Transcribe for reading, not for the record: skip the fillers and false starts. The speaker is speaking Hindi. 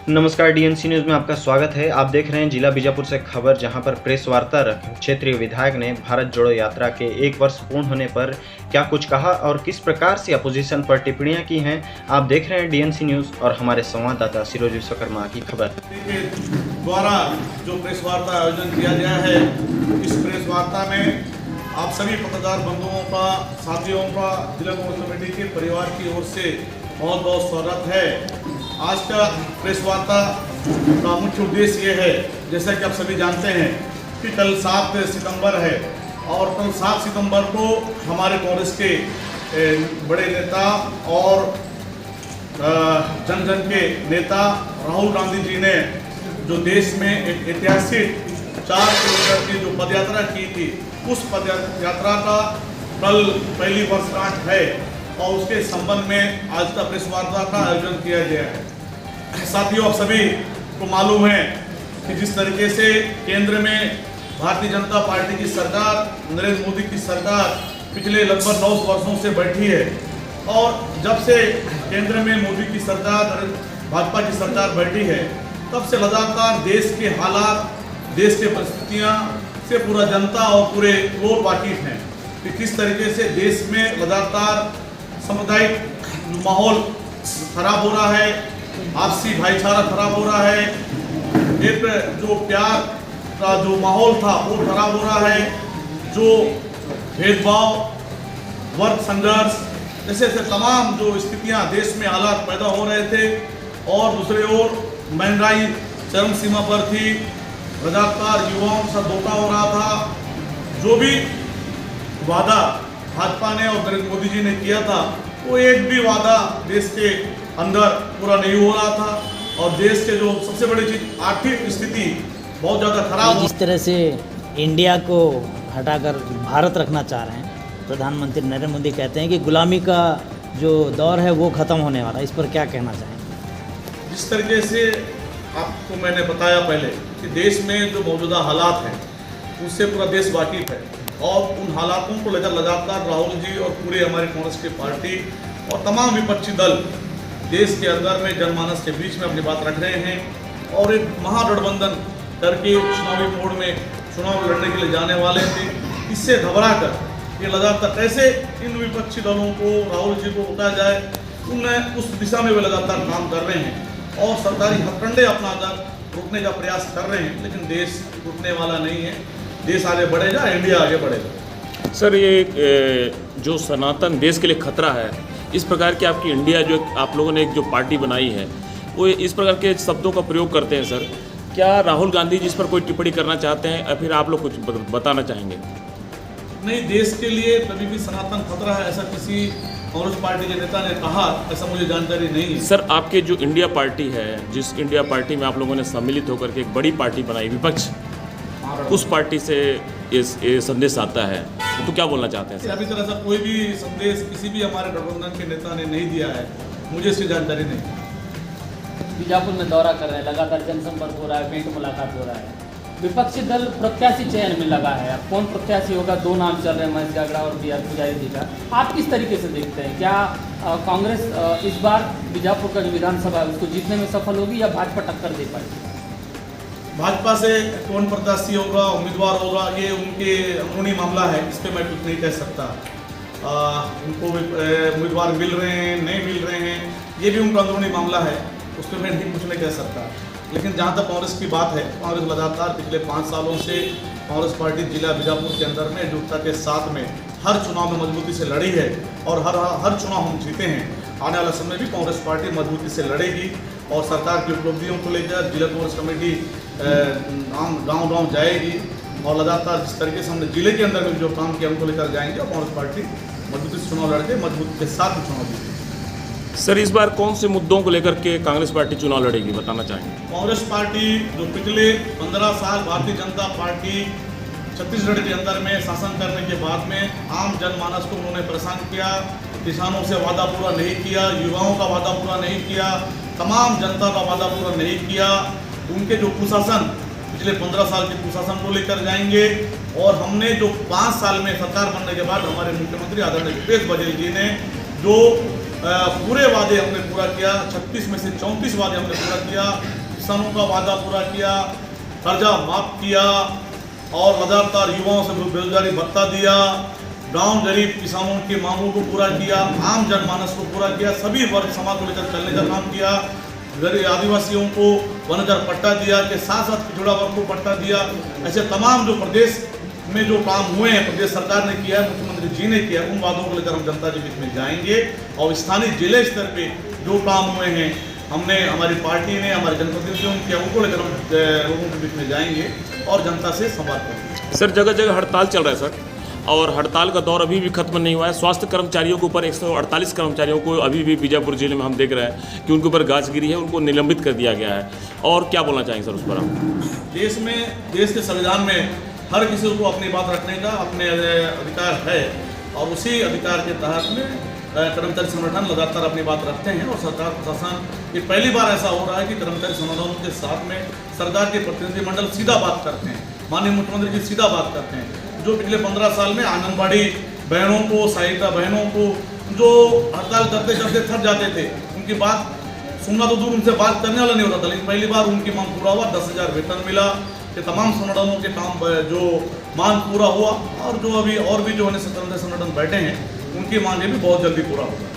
नमस्कार, डीएनसी न्यूज़ में आपका स्वागत है। आप देख रहे हैं जिला बीजापुर से खबर, जहां पर प्रेस वार्ता रख क्षेत्रीय विधायक ने भारत जोड़ो यात्रा के 1 वर्ष पूर्ण होने पर क्या कुछ कहा और किस प्रकार से अपोजिशन पर टिप्पणियां की हैं। आप देख रहे हैं डीएनसी न्यूज़ और हमारे संवाददाता सिरोज विश्वकर्मा की खबर। द्वारा जो प्रेस वार्ता आयोजन किया गया है, इस प्रेस वार्ता में आप सभी पत्रकार बंधुओं का, साथियों का, जिला कांग्रेस कमेटी के परिवार की ओर से बहुत बहुत स्वागत है। आज का प्रेस वार्ता का मुख्य उद्देश्य ये है, जैसा कि आप सभी जानते हैं कि कल 7 सितंबर है और कल 7 सितंबर को हमारे कांग्रेस के बड़े नेता और जन जन के नेता राहुल गांधी जी ने जो देश में एक ऐतिहासिक 4 किलोमीटर की जो पदयात्रा की थी, उस पदयात्रा का कल पहली वर्षगांठ है और उसके संबंध में आज का प्रेस वार्ता का आयोजन किया गया है। साथियों, आप सभी को मालूम है कि जिस तरीके से केंद्र में भारतीय जनता पार्टी की सरकार, नरेंद्र मोदी की सरकार पिछले लगभग 9 वर्षों से बैठी है और जब से केंद्र में मोदी की सरकार, भाजपा की सरकार बैठी है, तब से लगातार देश के हालात, देश के परिस्थितियाँ से पूरा जनता और पूरे लोग वाकिफ हैं कि किस तरीके से देश में लगातार सामुदायिक माहौल खराब हो रहा है, आपसी भाईचारा खराब हो रहा है, एक जो प्यार का जो माहौल था वो खराब हो रहा है, जो भेदभाव, वर्ग संघर्ष जैसे तमाम जो स्थितियां देश में हालात पैदा हो रहे थे और दूसरी ओर महंगाई चरम सीमा पर थी, लगातार युवाओं के साथ धोखा हो रहा था। जो भी वादा भाजपा ने और नरेंद्र मोदी जी ने किया था, वो एक भी वादा देश के अंदर पूरा नहीं हो रहा था और देश के जो सबसे बड़ी चीज आर्थिक स्थिति बहुत ज़्यादा खराब। जिस तरह से इंडिया को हटाकर भारत रखना चाह रहे हैं प्रधानमंत्री नरेंद्र मोदी, कहते हैं कि गुलामी का जो दौर है वो ख़त्म होने वाला है, इस पर क्या कहना चाहेंगे? जिस तरीके से आपको मैंने बताया पहले कि देश में जो मौजूदा हालात हैं उससे पूरा देश वाकिफ है और उन हालातों को लेकर लगातार राहुल जी और पूरे हमारे कांग्रेस की पार्टी और तमाम विपक्षी दल देश के अंदर में जनमानस के बीच में अपनी बात रख रहे हैं और एक महागठबंधन करके चुनावी मोड़ में चुनाव लड़ने के लिए जाने वाले थे। इससे घबरा कर ये लगातार कैसे इन विपक्षी दलों को, राहुल जी को रोका जाए, उन्हें उस दिशा में वे लगातार काम कर रहे हैं और सरकारी हथकंडे अपनाकर रोकने का प्रयास कर रहे हैं, लेकिन देश रुकने वाला नहीं है। देश आगे बढ़ेगा, इंडिया आगे बढ़ेगा। सर, ये जो सनातन देश के लिए खतरा है, इस प्रकार की आपकी इंडिया जो आप लोगों ने एक जो पार्टी बनाई है, वो इस प्रकार के शब्दों का प्रयोग करते हैं। सर, क्या राहुल गांधी जी इस पर कोई टिप्पणी करना चाहते हैं या फिर आप लोग कुछ बताना चाहेंगे? नहीं, देश के लिए कभी भी सनातन खतरा है ऐसा किसी कांग्रेस पार्टी के नेता ने कहा, ऐसा मुझे जानकारी नहीं है। सर, आपके जो इंडिया पार्टी है, जिस इंडिया पार्टी में आप लोगों ने सम्मिलित होकर के एक बड़ी पार्टी बनाई, विपक्ष, उस पार्टी से ये संदेश आता है, तो क्या बोलना चाहते हैं? अभी तरह से कोई भी संदेश किसी भी हमारे गठबंधन के नेता ने नहीं दिया है, मुझे इसकी जानकारी नहीं। बीजापुर में दौरा कर रहे हैं, लगातार जनसंपर्क हो रहा है, भेंट मुलाकात हो रहा है, विपक्षी दल प्रत्याशी चयन में लगा है। अब कौन प्रत्याशी होगा, 2 नाम चल रहे हैं, महेश गागड़ा और बी आर पुजारी जी का। आप किस तरीके से देखते हैं? क्या कांग्रेस इस बार बीजापुर का जो विधानसभा है उसको जीतने में सफल होगी या भाजपा टक्कर दे पाएगी? भाजपा से कौन प्रत्याशी होगा, उम्मीदवार होगा, ये उनके अंदरूनी मामला है, इस पर मैं कुछ नहीं कह सकता। उनको उम्मीदवार मिल रहे हैं, नहीं मिल रहे हैं, ये भी उनका अंदरूनी मामला है, उस पर मैं कुछ नहीं कह सकता। लेकिन जहाँ तक कांग्रेस की बात है, कांग्रेस लगातार पिछले 5 सालों से कांग्रेस पार्टी जिला बीजापुर के अंदर में एकजुटता के साथ में हर चुनाव में मजबूती से लड़ी है और हर चुनाव हम जीते हैं। आने वाला समय भी कांग्रेस पार्टी मजबूती से लड़ेगी और सरकार की उपलब्धियों को लेकर जिला कांग्रेस कमेटी गांव जाएगी और लगातार जिस तरीके से हमने जिले के अंदर में जो काम किया उनको लेकर जाएंगे और कांग्रेस पार्टी मजबूती से चुनाव लड़के मजबूती के साथ चुनाव जीतेगी। सर, इस बार कौन से मुद्दों को लेकर के कांग्रेस पार्टी चुनाव लड़ेगी, बताना चाहेंगे? कांग्रेस पार्टी जो पिछले 15 साल भारतीय जनता पार्टी छत्तीसगढ़ के अंदर में शासन करने के बाद में आम जनमानस को उन्होंने परेशान किया, किसानों से वादा पूरा नहीं किया, युवाओं का वादा पूरा नहीं किया, तमाम जनता का वादा पूरा नहीं किया। उनके जो कुशासन, पिछले 15 साल के कुशासन को लेकर जाएंगे और हमने जो 5 साल में सरकार बनने के बाद हमारे मुख्यमंत्री आदरणीय भूपेश बघेल जी ने जो पूरे वादे हमने पूरा किया। 36 में से 34 वादे हमने पूरा किया। किसानों का वादा पूरा किया, कर्जा माफ किया और लगातार युवाओं से बेरोजगारी भत्ता दिया, गांव गरीब किसानों की मांगों को पूरा किया, आम जनमानस को पूरा किया, सभी वर्ग समाज को लेकर चलने का काम किया। गरीब आदिवासियों को वनकर पट्टा दिया के साथ साथ पिछड़ा वर्ग को पट्टा दिया। ऐसे तमाम जो प्रदेश में जो काम हुए हैं, प्रदेश सरकार ने किया है, मुख्यमंत्री जी ने किया है, उन वादों को लेकर हम जनता के बीच में जाएंगे और स्थानीय जिले स्तर पे जो काम हुए हैं हमने, हमारी पार्टी ने, हमारे जनप्रतिनिधियों ने किया, उनको लेकर हम लोगों के बीच में जाएंगे और जनता से संवाद करेंगे। सर जगह जगह हड़ताल चल रहा है सर, और हड़ताल का दौर अभी भी खत्म नहीं हुआ है। स्वास्थ्य कर्मचारियों के ऊपर 148 कर्मचारियों को अभी भी बीजापुर जिले में हम देख रहे हैं कि उनके ऊपर गाज गिरी है, उनको निलंबित कर दिया गया है। और क्या बोलना चाहेंगे सर उस पर आप? देश के संविधान में हर किसी को अपनी बात रखने का अपने अधिकार है और उसी अधिकार के तहत में कर्मचारी संगठन लगातार अपनी बात रखते हैं और सरकार प्रशासन, ये पहली बार ऐसा हो रहा है कि कर्मचारी संगठनों के साथ में सरकार के प्रतिनिधिमंडल सीधा बात करते हैं, माननीय मुख्यमंत्री जी सीधा बात करते हैं। जो पिछले 15 साल में आंगनबाड़ी बहनों को, सहायिका बहनों को जो हड़ताल करते करते थक जाते थे, उनकी बात सुनना तो दूर, उनसे बात करने वाला नहीं होता था, लेकिन पहली बार उनकी मांग पूरा हुआ, 10,000 वेतन मिला, ये तमाम संगठनों के काम जो मांग पूरा हुआ और जो अभी और भी जो अन्य संगठन बैठे हैं उनकी मांगें भी बहुत जल्दी पूरा होगा।